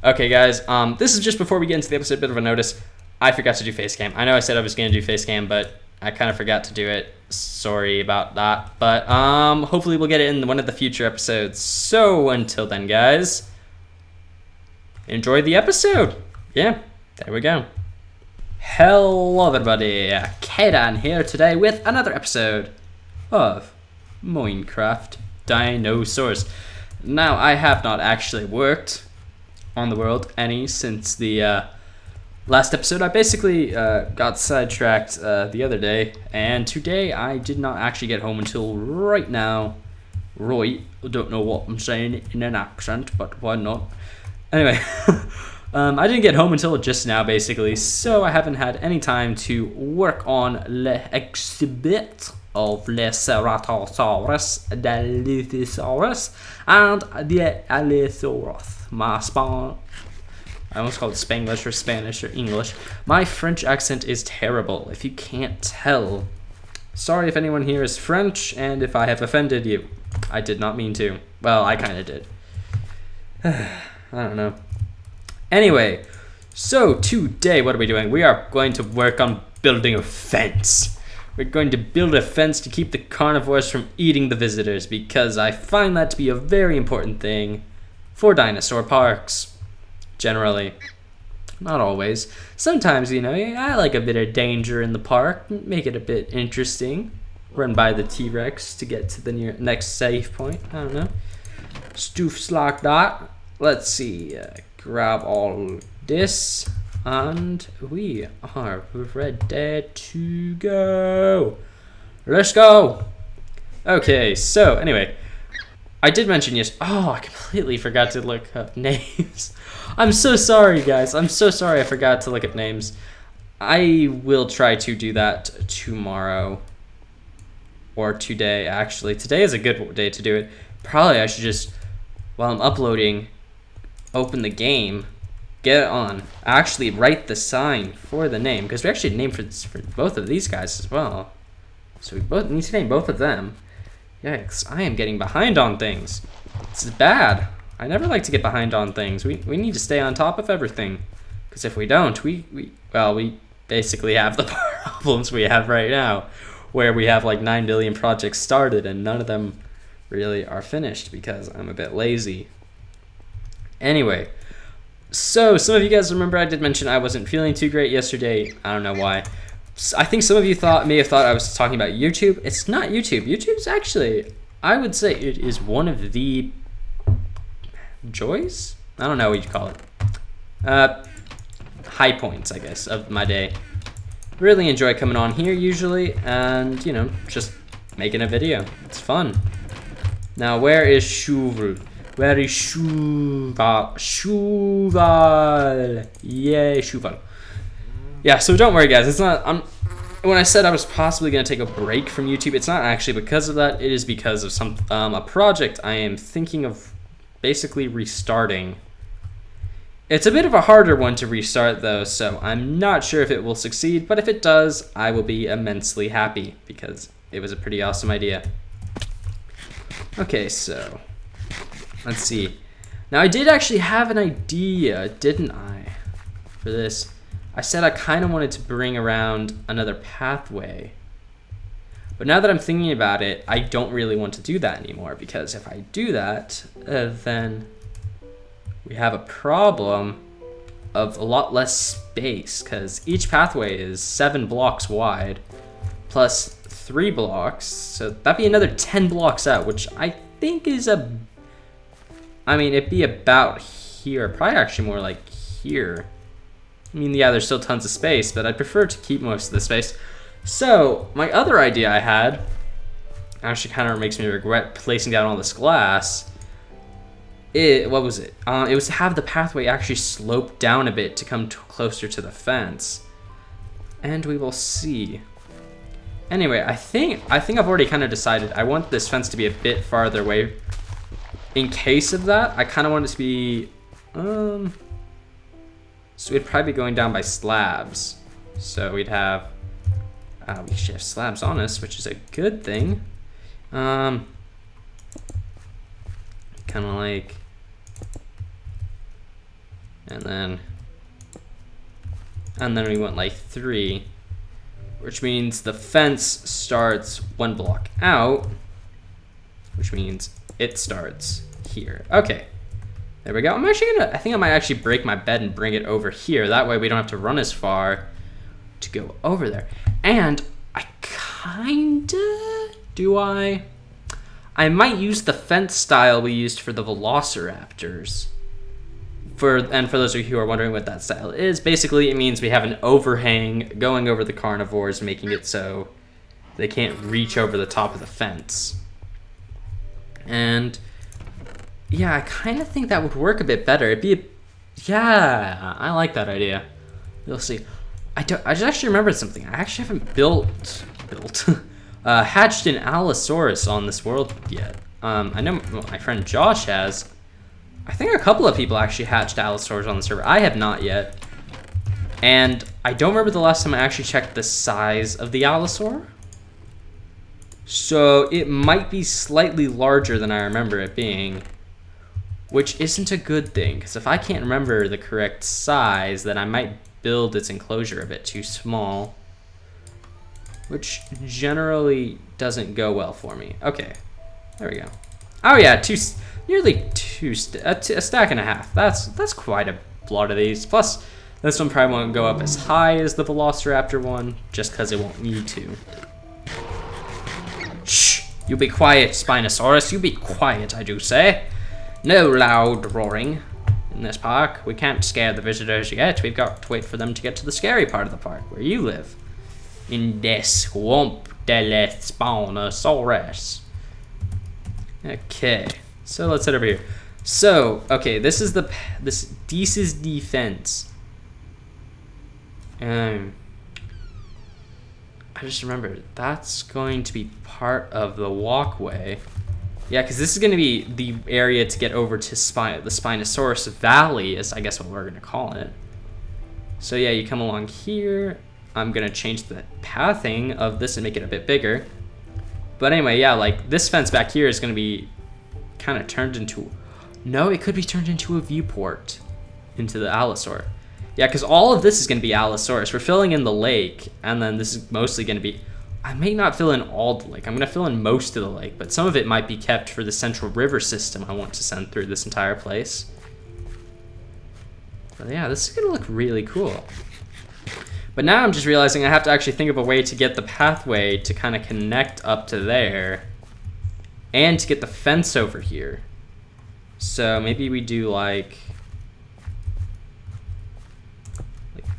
Okay, guys, this is just before we get into the episode, a bit of a notice. I forgot to do face cam. I know I said I was going to do face cam, but I kind of forgot to do it. Sorry about that. But hopefully we'll get it in one of the future episodes. So until then, guys, enjoy the episode. Yeah, there we go. Hello, everybody. Kaidan here today with another episode of Minecraft Dinosaurs. Now, I have not actually worked on the world any since the last episode. I basically got sidetracked the other day, and today I did not actually get home until right now. Right, I don't know what I'm saying in an accent, but why not? Anyway, I didn't get home until just now, basically, so I haven't had any time to work on the exhibit of the Ceratosaurus, the Lithosaurus, and the Allosaurus. I almost called it Spanglish or Spanish or English. My French accent is terrible, if you can't tell. Sorry if anyone here is French, and if I have offended you. I did not mean to. Well, I kind of did. I don't know. Anyway, so today, what are we doing? We are going to work on building a fence. We're going to build a fence to keep the carnivores from eating the visitors, because I find that to be a very important thing for dinosaur parks. Generally. Not always. Sometimes, you know, I like a bit of danger in the park. Make it a bit interesting. Run by the T-Rex to get to the next safe point. I don't know. Stoofs like that. Let's see. Grab all this. And we are ready to go. Let's go. Okay, so anyway. I did mention yes. Oh, I completely forgot to look up names. I'm so sorry, guys. I'm so sorry I forgot to look up names. I will try to do that tomorrow. Or today, actually. Today is a good day to do it. Probably I should just, while I'm uploading, open the game, get it on, actually write the sign for the name. Because we actually named for both of these guys as well. So we both need to name both of them. Yikes, I am getting behind on things. This is bad. I never like to get behind on things. We need to stay on top of everything. Because if we don't, we basically have the problems we have right now. Where we have like 9 billion projects started and none of them really are finished because I'm a bit lazy. Anyway, so some of you guys remember I did mention I wasn't feeling too great yesterday. I don't know why. I think some of you may have thought I was talking about YouTube. It's not YouTube. YouTube's actually, I would say it is one of the joys? I don't know what you call it. High points, I guess, of my day. Really enjoy coming on here usually and, you know, just making a video. It's fun. Now, where is Shuval? Where is Shuval? Shuval! Yay, Shuval. Yeah, so don't worry, guys. It's not. When I said I was possibly going to take a break from YouTube, it's not actually because of that. It is because of a project I am thinking of basically restarting. It's a bit of a harder one to restart, though, so I'm not sure if it will succeed. But if it does, I will be immensely happy because it was a pretty awesome idea. Okay, so let's see. Now, I did actually have an idea, didn't I, for this? I said I kind of wanted to bring around another pathway. But now that I'm thinking about it, I don't really want to do that anymore. Because if I do that, then we have a problem of a lot less space. Because each pathway is 7 blocks wide, plus 3 blocks. So that'd be another 10 blocks out, which I think is I mean, it'd be about here. Probably actually more like here. I mean, yeah, there's still tons of space, but I'd prefer to keep most of the space. So, my other idea I had, actually kind of makes me regret placing down all this glass. What was it? It was to have the pathway actually slope down a bit to come closer to the fence. And we will see. Anyway, I think I've already kind of decided I want this fence to be a bit farther away. In case of that, I kind of want it to be, so we'd probably be going down by slabs. So we'd have, we should have slabs on us, which is a good thing. Kind of like And then we went like 3, which means the fence starts 1 block out, which means it starts here. Okay, there we go. I think I might actually break my bed and bring it over here. That way we don't have to run as far to go over there. And I might use the fence style we used for the Velociraptors. For those of you who are wondering what that style is, basically it means we have an overhang going over the carnivores, making it so they can't reach over the top of the fence. And yeah, I kind of think that would work a bit better. Yeah, I like that idea. You'll see. I just actually remembered something. I actually haven't hatched an Allosaurus on this world yet. I know my friend Josh has. I think a couple of people actually hatched Allosaurs on the server. I have not yet. And I don't remember the last time I actually checked the size of the Allosaur. So it might be slightly larger than I remember it being, which isn't a good thing, because if I can't remember the correct size, then I might build its enclosure a bit too small, which generally doesn't go well for me. Okay, there we go. Oh yeah, nearly a stack and a half. That's quite a lot of these. Plus, this one probably won't go up as high as the Velociraptor one, just because it won't need to. Shh! You be quiet, Spinosaurus. You be quiet, I do say. No loud roaring in this park. We can't scare the visitors yet. We've got to wait for them to get to the scary part of the park, where you live. In the swamp de Spinosaurus. Okay, so let's head over here. So, okay, this is defense. I just remembered that's going to be part of the walkway. Yeah, because this is going to be the area to get over to the Spinosaurus Valley, is I guess what we're going to call it. So yeah, you come along here. I'm going to change the pathing of this and make it a bit bigger. But anyway, yeah, like this fence back here is going to be kind of turned into... No, it could be turned into a viewport into the Allosaur. Yeah, because all of this is going to be Allosaurus. We're filling in the lake, and then this is mostly going to be... I may not fill in all the lake. I'm going to fill in most of the lake, but some of it might be kept for the central river system I want to send through this entire place. But yeah, this is going to look really cool. But now I'm just realizing I have to actually think of a way to get the pathway to kind of connect up to there, and to get the fence over here. So maybe we do like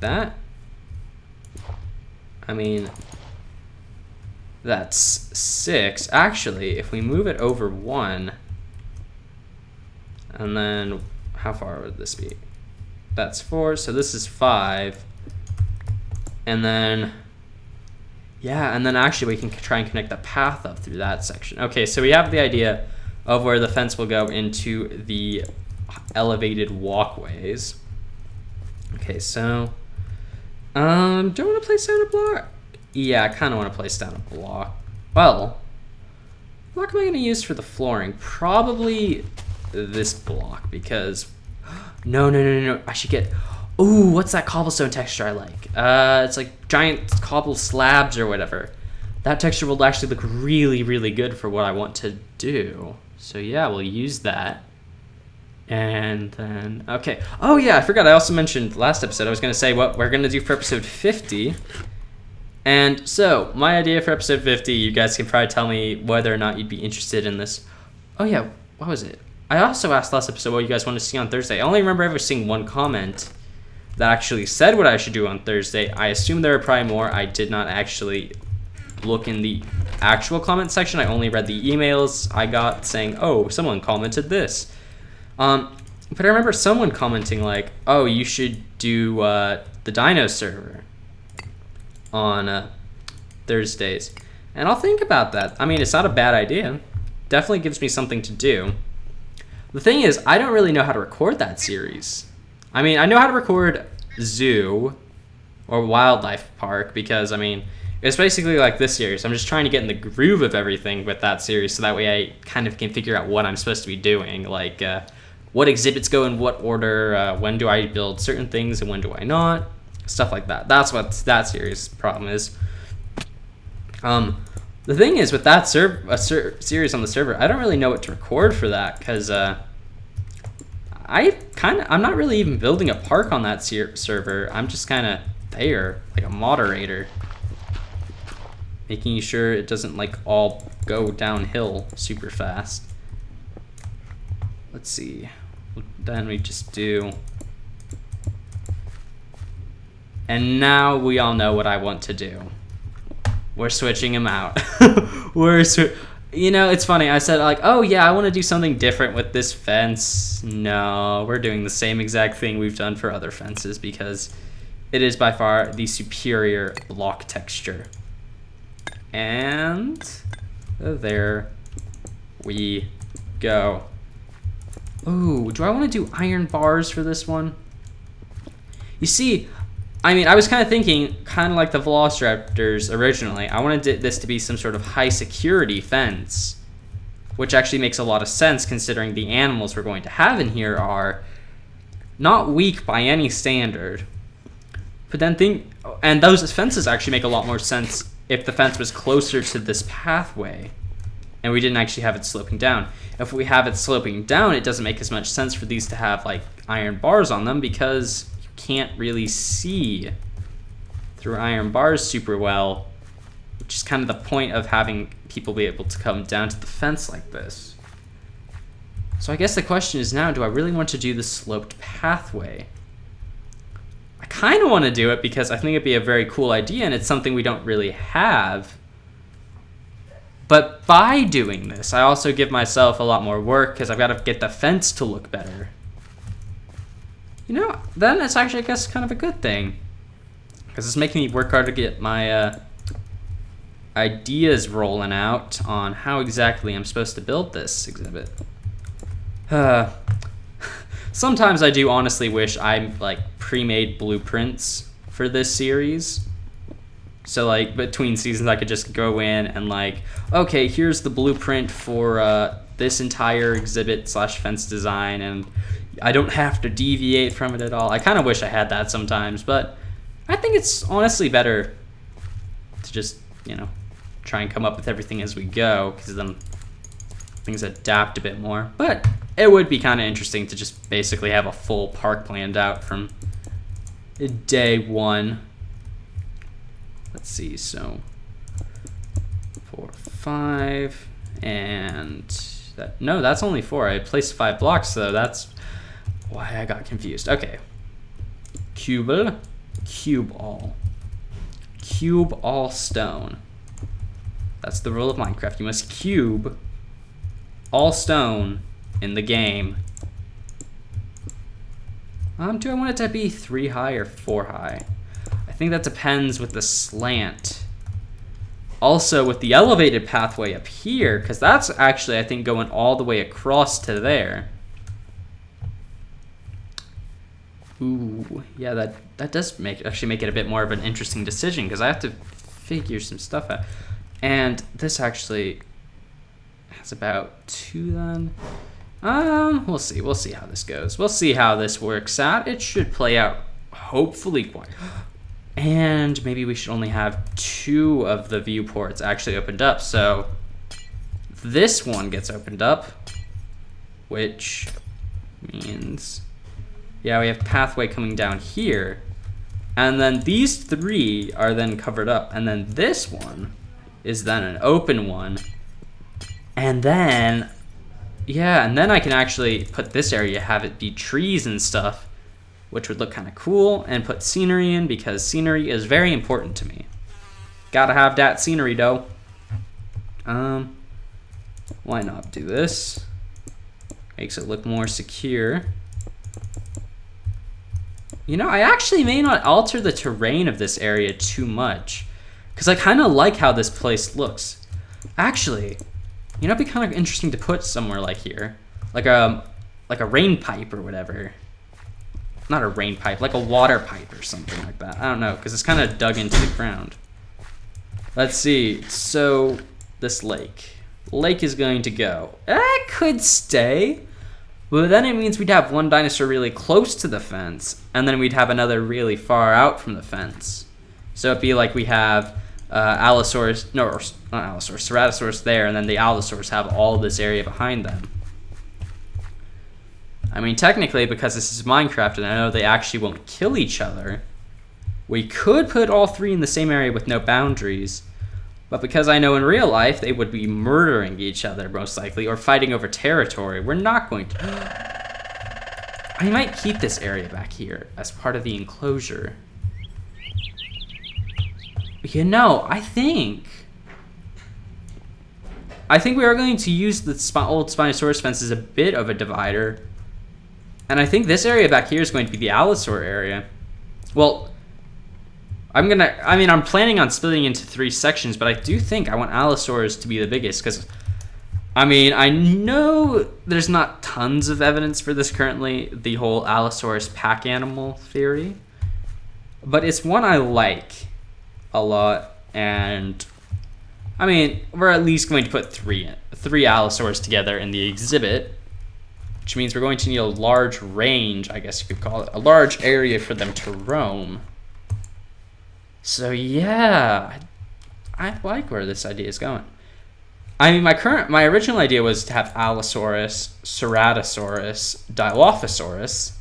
that. I mean, that's 6. Actually, if we move it over 1, and then how far would this be? That's 4, so this is 5. And then, yeah, and then actually we can try and connect the path up through that section. Okay, so we have the idea of where the fence will go into the elevated walkways. Okay, so, do I want to place down a block? Yeah, I kind of want to place down a block. Well, what block am I going to use for the flooring? Probably this block, because, no, I should get... Ooh, what's that cobblestone texture I like? It's like giant cobble slabs or whatever. That texture will actually look really, really good for what I want to do. So yeah, we'll use that. And then, okay. Oh yeah, I forgot, I also mentioned last episode, I was going to say what we're going to do for episode 50. And so, my idea for episode 50, you guys can probably tell me whether or not you'd be interested in this. Oh yeah, what was it? I also asked last episode what you guys want to see on Thursday. I only remember ever seeing one comment that actually said what I should do on Thursday. I assume there are probably more. I did not actually look in the actual comment section. I only read the emails I got saying, oh, someone commented this. But I remember someone commenting like, oh, you should do the Dino server on Thursdays. And I'll think about that. I mean, it's not a bad idea. Definitely gives me something to do. The thing is, I don't really know how to record that series. I mean, I know how to record zoo or wildlife park because, I mean, it's basically like this series. I'm just trying to get in the groove of everything with that series so that way I kind of can figure out what I'm supposed to be doing. Like, what exhibits go in what order, when do I build certain things and when do I not, stuff like that. That's what that series problem is. The thing is with that series on the server, I don't really know what to record for that because I'm not really even building a park on that server. I'm just kind of there, like a moderator, making sure it doesn't like all go downhill super fast. Let's see. Then we just do. And now we all know what I want to do. We're switching him out. You know, it's funny. I said like, oh yeah, I want to do something different with this fence. No, we're doing the same exact thing we've done for other fences because it is by far the superior block texture. And there we go. Ooh, do I want to do iron bars for this one? You see, I mean, I was kind of thinking, kind of like the Velociraptors originally. I wanted this to be some sort of high security fence, which actually makes a lot of sense considering the animals we're going to have in here are not weak by any standard. But then and those fences actually make a lot more sense if the fence was closer to this pathway and we didn't actually have it sloping down. If we have it sloping down, it doesn't make as much sense for these to have like iron bars on them because can't really see through iron bars super well, which is kind of the point of having people be able to come down to the fence like this. So I guess the question is now, do I really want to do the sloped pathway? I kind of want to do it because I think it'd be a very cool idea and it's something we don't really have. But by doing this, I also give myself a lot more work because I've got to get the fence to look better. You know, then it's actually, I guess, kind of a good thing. Because it's making me work hard to get my ideas rolling out on how exactly I'm supposed to build this exhibit. Sometimes I do honestly wish I like pre-made blueprints for this series. So like between seasons I could just go in and like, okay, here's the blueprint for this entire exhibit / fence design, and I don't have to deviate from it at all. I kind of wish I had that sometimes, but I think it's honestly better to just, you know, try and come up with everything as we go, because then things adapt a bit more. But it would be kind of interesting to just basically have a full park planned out from day one. Let's see, so 4, 5, and that, no, that's only 4. I placed 5 blocks, so that's why I got confused. Okay. Cube all stone. That's the rule of Minecraft. You must cube all stone in the game. Do I want it to be 3 high or 4 high? I think that depends with the slant. Also with the elevated pathway up here, because that's actually, I think, going all the way across to there. Ooh, yeah, that does actually make it a bit more of an interesting decision, because I have to figure some stuff out. And this actually has about 2 then. We'll see how this goes. We'll see how this works out. It should play out hopefully quite. And maybe we should only have 2 of the viewports actually opened up. So this one gets opened up, which means, yeah, we have pathway coming down here. And then these 3 are then covered up. And then this one is then an open one. And then, yeah, and then I can actually put this area, have it be trees and stuff, which would look kind of cool, and put scenery in, because scenery is very important to me. Gotta have that scenery, though. Why not do this? Makes it look more secure. You know, I actually may not alter the terrain of this area too much, because I kind of like how this place looks. Actually, you know, it'd be kind of interesting to put somewhere like here, like a rain pipe or whatever. Not a rain pipe, like a water pipe or something like that. I don't know, because it's kind of dug into the ground. Let's see. So this lake is going to go. It could stay, Well, then it means we'd have one dinosaur really close to the fence, and then we'd have another really far out from the fence. So it'd be like we have Allosaurus, no, not Allosaurus, Ceratosaurus there, and then the Allosaurus have all this area behind them. I mean, technically, because this is Minecraft, and I know they actually won't kill each other, we could put all three in the same area with no boundaries. But because I know in real life they would be murdering each other, most likely, or fighting over territory, we're not going to... I might keep this area back here as part of the enclosure. You know, I think we are going to use the old Spinosaurus fence as a bit of a divider. And I think this area back here is going to be the Allosaur area. Well, I'm planning on splitting into 3 sections, but I do think I want Allosaurus to be the biggest, because, I mean, I know there's not tons of evidence for this currently, the whole Allosaurus pack animal theory, but it's one I like a lot, and, I mean, we're at least going to put three Allosaurs together in the exhibit, which means we're going to need a large range, I guess you could call it, a large area for them to roam. So yeah, I like where this idea is going. I mean, my original idea was to have Allosaurus, Ceratosaurus, Dilophosaurus.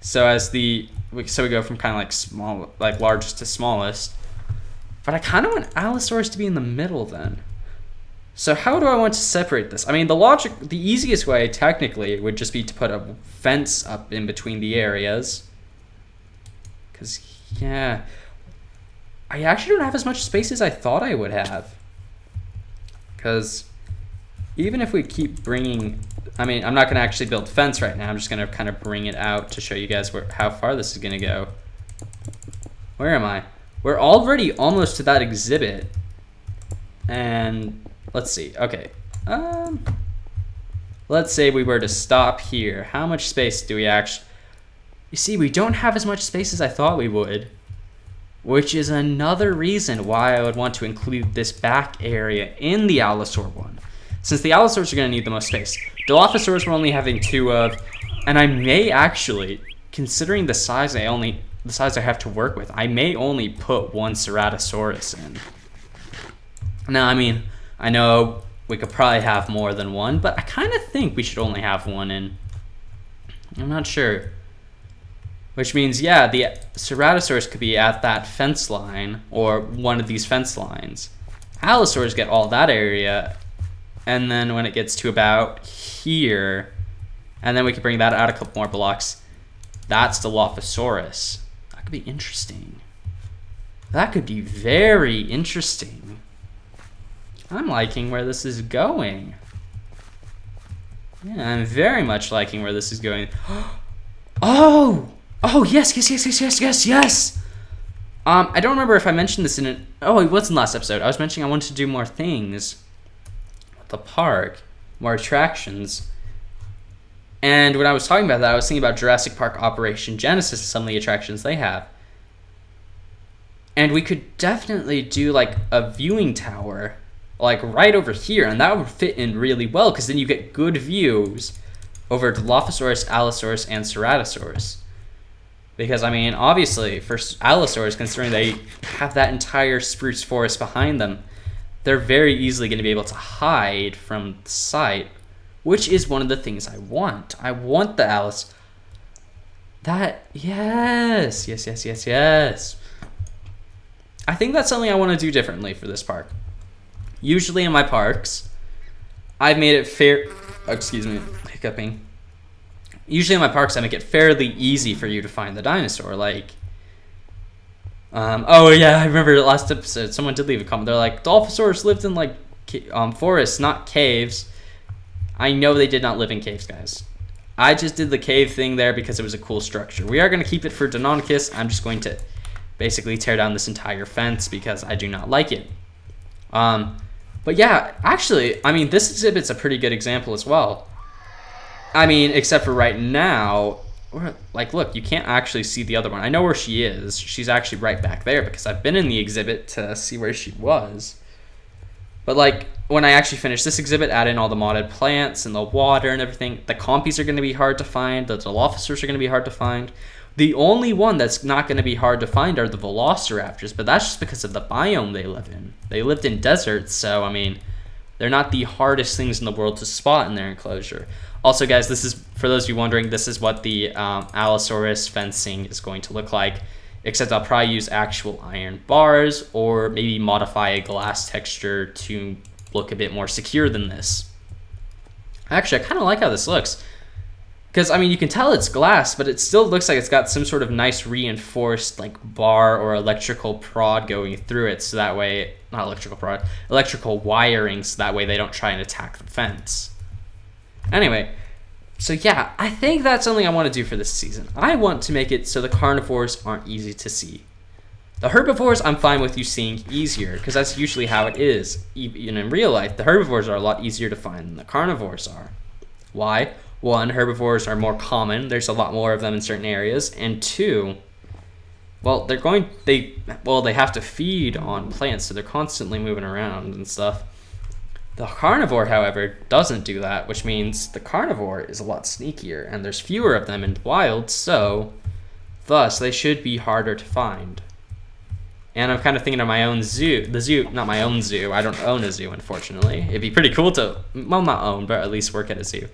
So we go from kind of like small, like largest to smallest. But I kind of want Allosaurus to be in the middle then. So how do I want to separate this? I mean, the easiest way technically would just be to put a fence up in between the areas. Because, yeah, I actually don't have as much space as I thought I would have. Because even if we keep bringing... I mean, I'm not going to actually build fence right now. I'm just going to kind of bring it out to show you guys how far this is going to go. Where am I? We're already almost to that exhibit. And let's see. Okay. Let's say we were to stop here. How much space do we actually... You see, we don't have as much space as I thought we would. Which is another reason why I would want to include this back area in the Allosaur one. Since the Allosaurs are going to need the most space. Dilophosaurs we're only having 2 of. And I may actually, considering the size I have to work with, I may only put 1 Ceratosaurus in. Now, I mean, I know we could probably have more than 1, but I kind of think we should only have 1 in. I'm not sure. Which means, yeah, the Ceratosaurus could be at that fence line, or one of these fence lines. Allosaurs get all that area, and then when it gets to about here, and then we could bring that out a couple more blocks, that's the Dilophosaurus. That could be interesting. That could be very interesting. I'm liking where this is going. Yeah, I'm very much liking where this is going. Oh! Oh, yes. I don't remember if I mentioned this it was in the last episode. I was mentioning I wanted to do more things at the park, more attractions. And when I was talking about that, I was thinking about Jurassic Park Operation Genesis and some of the attractions they have. And we could definitely do like a viewing tower, like right over here, and that would fit in really well because then you get good views over Dilophosaurus, Allosaurus, and Ceratosaurus. Because, I mean, obviously, for Allosaurus, considering they have that entire spruce forest behind them, they're very easily going to be able to hide from the sight, which is one of the things I want. I want the Allosaurus. Yes. I think that's something I want to do differently for this park. Usually in my parks, I've made it fair... Excuse me, hiccuping. Usually in my parks, I make it fairly easy for you to find the dinosaur. Like, oh yeah, I remember the last episode, someone did leave a comment. They're like, Dilophosaurus lived in like forests, not caves. I know they did not live in caves, guys. I just did the cave thing there because it was a cool structure. We are going to keep it for Deinonychus. I'm just going to basically tear down this entire fence because I do not like it. But yeah, actually, I mean, this exhibit's a pretty good example as well. I mean, except for right now, like, look, you can't actually see the other one. I know where she is. She's actually right back there because I've been in the exhibit to see where she was. But, like, when I actually finish this exhibit, add in all the modded plants and the water and everything, the compies are going to be hard to find. The Dilophosaurs are going to be hard to find. The only one that's not going to be hard to find are the Velociraptors, but that's just because of the biome they live in. They lived in deserts, so, I mean, they're not the hardest things in the world to spot in their enclosure. Also, guys, this is, for those of you wondering, this is what the Allosaurus fencing is going to look like, except I'll probably use actual iron bars or maybe modify a glass texture to look a bit more secure than this. Actually, I kind of like how this looks. Because, I mean, you can tell it's glass, but it still looks like it's got some sort of nice reinforced, like, bar or electrical prod going through it, so that way, not electrical prod, electrical wiring, so that way they don't try and attack the fence. Anyway, so yeah, I think that's something I want to do for this season. I want to make it so the carnivores aren't easy to see. The herbivores, I'm fine with you seeing easier, because that's usually how it is. Even in real life, the herbivores are a lot easier to find than the carnivores are. Why? One, herbivores are more common. There's a lot more of them in certain areas. And two, well, they have to feed on plants, so they're constantly moving around and stuff. The carnivore, however, doesn't do that, which means the carnivore is a lot sneakier, and there's fewer of them in the wild, so thus they should be harder to find. And I'm kind of thinking of my own zoo. Not my own zoo. I don't own a zoo, unfortunately. It'd be pretty cool to, well, not own, but at least work at a zoo.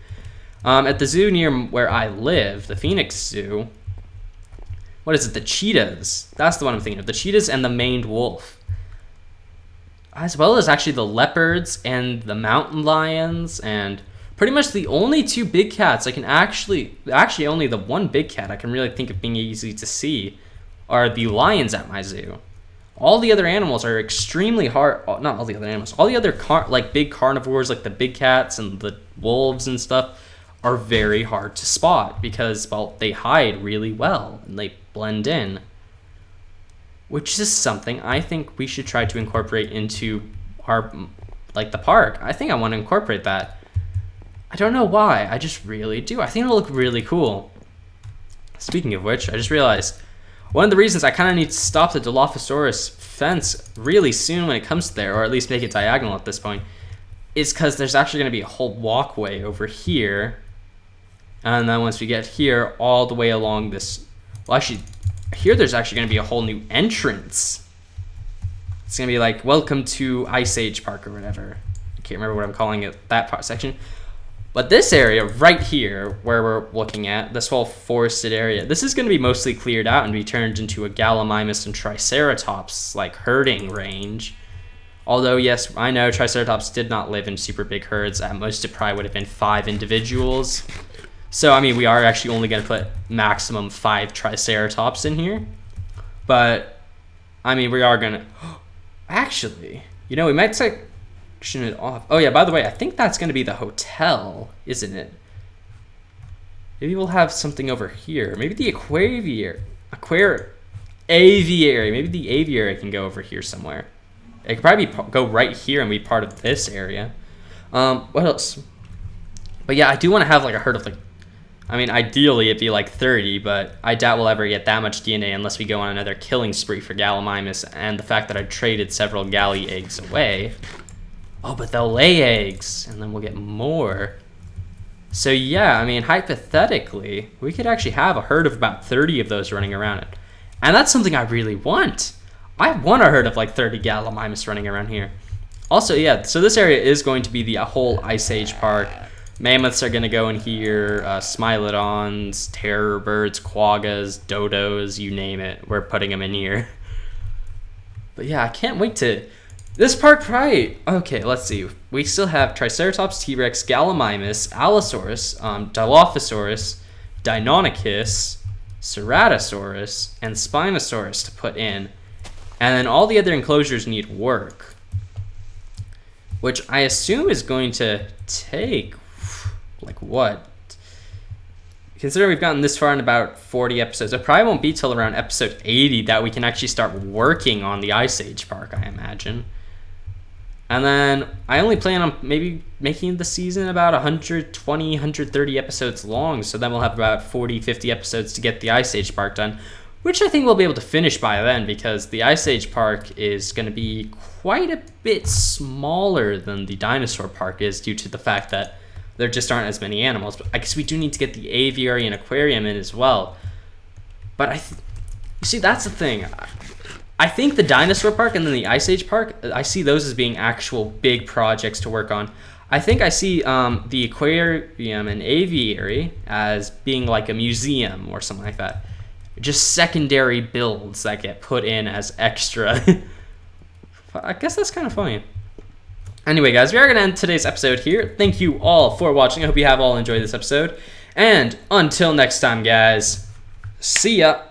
At the zoo near where I live, the Phoenix Zoo, what is it? The cheetahs. That's the one I'm thinking of. The cheetahs and the maned wolf. As well as actually the leopards and the mountain lions, and pretty much the only two big cats I can actually only the one big cat I can really think of being easy to see are the lions at my zoo. All the other animals are extremely hard. Not all the other animals. All the other big carnivores, like the big cats and the wolves and stuff, are very hard to spot because, well, they hide really well and they blend in, which is something I think we should try to incorporate into our, like, the park. I think I want to incorporate that. I don't know why. I just really do. I think it'll look really cool. Speaking of which, I just realized one of the reasons I kind of need to stop the Dilophosaurus fence really soon when it comes to there, or at least make it diagonal at this point, is because there's actually going to be a whole walkway over here. And then once we get here, all the way along this, well, actually, here there's actually going to be a whole new entrance. It's going to be like, welcome to Ice Age Park or whatever. I can't remember what I'm calling it, that part section. But this area right here, where we're looking at, this whole forested area, this is going to be mostly cleared out and be turned into a Gallimimus and Triceratops, like, herding range. Although, yes, I know Triceratops did not live in super big herds. At most, it probably would have been 5 individuals. So, I mean, we are actually only going to put maximum 5 Triceratops in here. But, I mean, we are going to... Actually, you know, we might section it off. Oh, yeah, by the way, I think that's going to be the hotel, isn't it? Maybe we'll have something over here. Maybe the aviary. Maybe the aviary can go over here somewhere. It could probably go right here and be part of this area. What else? But yeah, I do want to have like a herd of like, I mean, ideally it'd be like 30, but I doubt we'll ever get that much DNA unless we go on another killing spree for Gallimimus, and the fact that I traded several Galley eggs away. Oh, but they'll lay eggs, and then we'll get more. So yeah, I mean, hypothetically, we could actually have a herd of about 30 of those running around it. And that's something I really want. I want a herd of like 30 Gallimimus running around here. Also, yeah, so this area is going to be the whole Ice Age Park. Mammoths are going to go in here, Smilodons, terror birds, quaggas, dodos, you name it. We're putting them in here. But yeah, I can't wait to... This park probably... Okay, let's see. We still have Triceratops, T-Rex, Gallimimus, Allosaurus, Dilophosaurus, Deinonychus, Ceratosaurus, and Spinosaurus to put in. And then all the other enclosures need work, which I assume is going to take... Like what? Considering we've gotten this far in about 40 episodes, it probably won't be till around episode 80 that we can actually start working on the Ice Age Park, I imagine. And then I only plan on maybe making the season about 120, 130 episodes long, so then we'll have about 40, 50 episodes to get the Ice Age Park done, which I think we'll be able to finish by then, because the Ice Age Park is going to be quite a bit smaller than the Dinosaur Park is, due to the fact that there just aren't as many animals. But I guess we do need to get the aviary and aquarium in as well. But you see, that's the thing. I think the Dinosaur Park and then the Ice Age Park, I see those as being actual big projects to work on. I think I see the aquarium and aviary as being like a museum or something like that. Just secondary builds that get put in as extra. I guess that's kind of funny. Anyway, guys, we are going to end today's episode here. Thank you all for watching. I hope you have all enjoyed this episode. And until next time, guys, see ya.